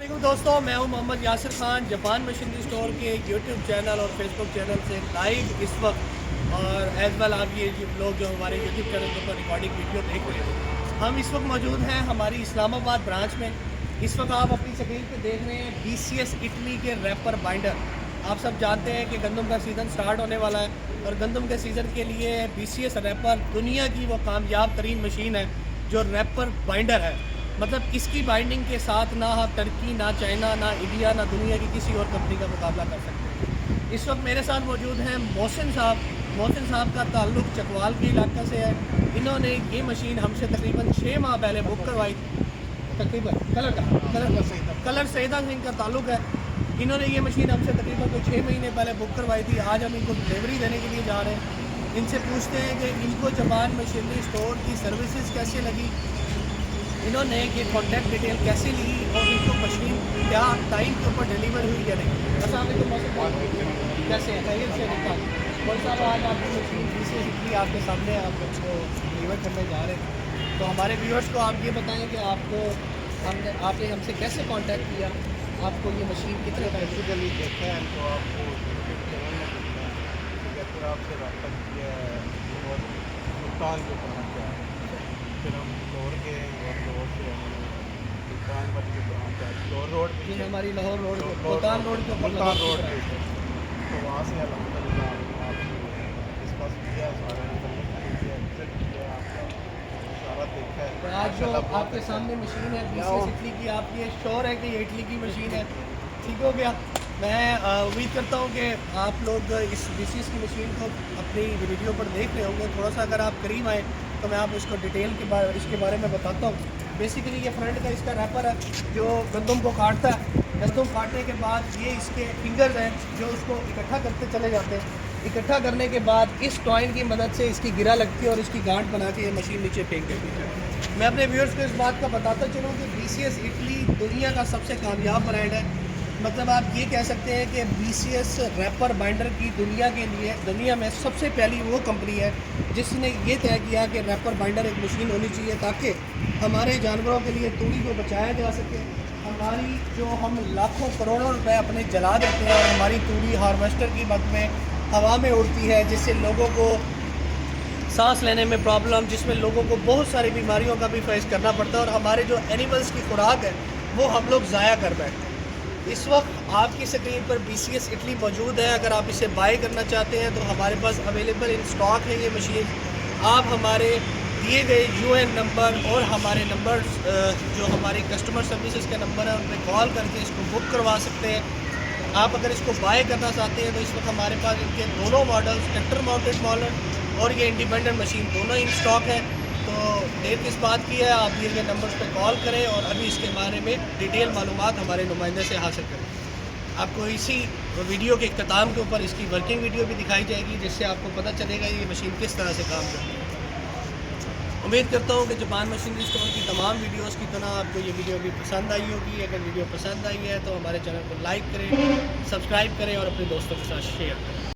वालेकुम दोस्तों, मैं हूं Mohammed Yasir Khan. Japan machinery store के यूट्यूब चैनल और फेसबुक चैनल से लाइव इस वक्त और एज वेल आप ये लोग जो हमारे यूट्यूब चैनल के ऊपर रिकॉर्डिंग वीडियो देख रहे हैं, हम इस वक्त मौजूद हैं हमारी इस्लामाबाद ब्रांच में। इस वक्त आप अपनी स्क्रीन पे देख रहे हैं BCS इटली के रैपर बाइंडर। आप सब जानते हैं कि गंदम का सीज़न स्टार्ट होने वाला है और गंदम के सीज़न के लिए BCS रैपर दुनिया की वो कामयाब तरीन मशीन है जो रैपर बाइंडर है। मतलब इसकी बाइंडिंग के साथ ना टर्की, ना चाइना, ना इंडिया, ना दुनिया की किसी और कंपनी का मुकाबला कर सकते हैं। इस वक्त मेरे साथ मौजूद हैं मोहसिन साहब। मोहसिन साहब का ताल्लुक़ चकवाल के इलाके से है। इन्होंने ये मशीन हमसे तकरीबन 6 माह पहले बुक करवाई थी। तकरीबन कलर सईदा सिंह का ताल्लुक़ है। इन्होंने ये मशीन हमसे तकरीबन कोई 6 महीने पहले बुक करवाई थी। आज हम इनको डिलीवरी देने के लिए जा रहे हैं। इनसे पूछते हैं कि इनको जापान मशीनरी स्टोर की सर्विसेज कैसी लगी, इन्होंने ये कॉन्टैक्ट डिटेल कैसे ली और इनको मशीन क्या टाइम के ऊपर डिलीवर हुई या नहीं। कैसे है खैरियत से निकाल कौन साहब, आज आपकी मशीन BCS इटली आपके सामने आप उसको डिलीवर करने जा रहे हैं, तो हमारे व्यूअर्स को आप ये बताएं कि आपने हमसे कैसे कांटेक्ट किया, आपको ये मशीन कितने बेसिकली देखा है तो आपको यूट्यूब चैनल में देखा है, ठीक है, फिर आपसे रब्ता किया है और भुगतान जो पहुँचा है, फिर हम लाहौर गए और लाहौर से हमने भुगतान पर जो पहुँचा लाहौर रोड जी हमारी लाहौर रोड मुल्तान रोड के ऊपर मुल्तान रोड पे थे। तो वहाँ से अल्हम्दुलिल्लाह आपने डिस्कस किया, सारा इंफॉर्मेशन किया, विजिट किया, आपका सारा देखा है। आज जो आपके सामने मशीन है BCS इटली की, आप ये श्योर है कि ये इटली की मशीन है? ठीक हो गया। मैं उम्मीद करता हूँ कि आप लोग इस BCS की मशीन को अपनी वीडियो पर देख रहे होंगे। थोड़ा सा अगर आप करीब आएँ तो मैं आपको इसको डिटेल के इसके बारे में बताता हूँ। बेसिकली ये फ्रंट का इसका रैपर है जो गंदम को काटता है। गंदम काटने के बाद ये इसके फिंगर्स हैं जो उसको इकट्ठा करते चले जाते हैं। इकट्ठा करने के बाद इस टॉइन की मदद से इसकी गिरा लगती है और इसकी गांठ बना के ये मशीन नीचे फेंक देती है। मैं अपने व्यूअर्स को इस बात का बताता चलूँ कि BCS इटली दुनिया का सबसे कामयाब ब्रांड है। मतलब आप ये कह सकते हैं कि BCS रैपर बाइंडर की दुनिया में सबसे पहली वो कंपनी है जिसने ये तय किया कि रैपर बाइंडर एक मशीन होनी चाहिए ताकि हमारे जानवरों के लिए तूड़ी को बचाया जा सके। हमारी जो हम लाखों करोड़ों रुपए अपने जला देते हैं और हमारी तूड़ी हार्वेस्टर की मद में हवा में उड़ती है, जिससे लोगों को सांस लेने में प्रॉब्लम, जिसमें लोगों को बहुत सारी बीमारियों का भी फेस करना पड़ता है और हमारे जो एनिमल्स की खुराक है वो हम लोग ज़ाया कर बैठते हैं। इस वक्त आपकी स्क्रीन पर BCS इटली मौजूद है। अगर आप इसे बाय करना चाहते हैं तो हमारे पास अवेलेबल इन स्टॉक है ये मशीन। आप हमारे दिए गए UN नंबर और हमारे नंबर जो हमारी कस्टमर सर्विसेज का नंबर है उन पर कॉल करके इसको बुक करवा सकते हैं। आप अगर इसको बाय करना चाहते हैं तो इस वक्त हमारे पास इनके दोनों मॉडल्स, ट्रैक्टर माउंटेड मॉडल और ये इंडिपेंडेंट मशीन दोनों इन स्टॉक है। तो देर किस बात की है, आप दिए गए नंबर्स पे कॉल करें और अभी इसके बारे में डिटेल मालूमात हमारे नुमाइंदे से हासिल करें। आपको इसी वीडियो के इख्तिताम के ऊपर इसकी वर्किंग वीडियो भी दिखाई जाएगी जिससे आपको पता चलेगा ये मशीन किस तरह से काम करती है। उम्मीद करता हूँ कि जापान मशीनरी स्टोर की तमाम वीडियोस की तरह आपको ये वीडियो भी पसंद आई होगी। अगर वीडियो पसंद आई है तो हमारे चैनल को लाइक करें, सब्सक्राइब करें और अपने दोस्तों के साथ शेयर करें।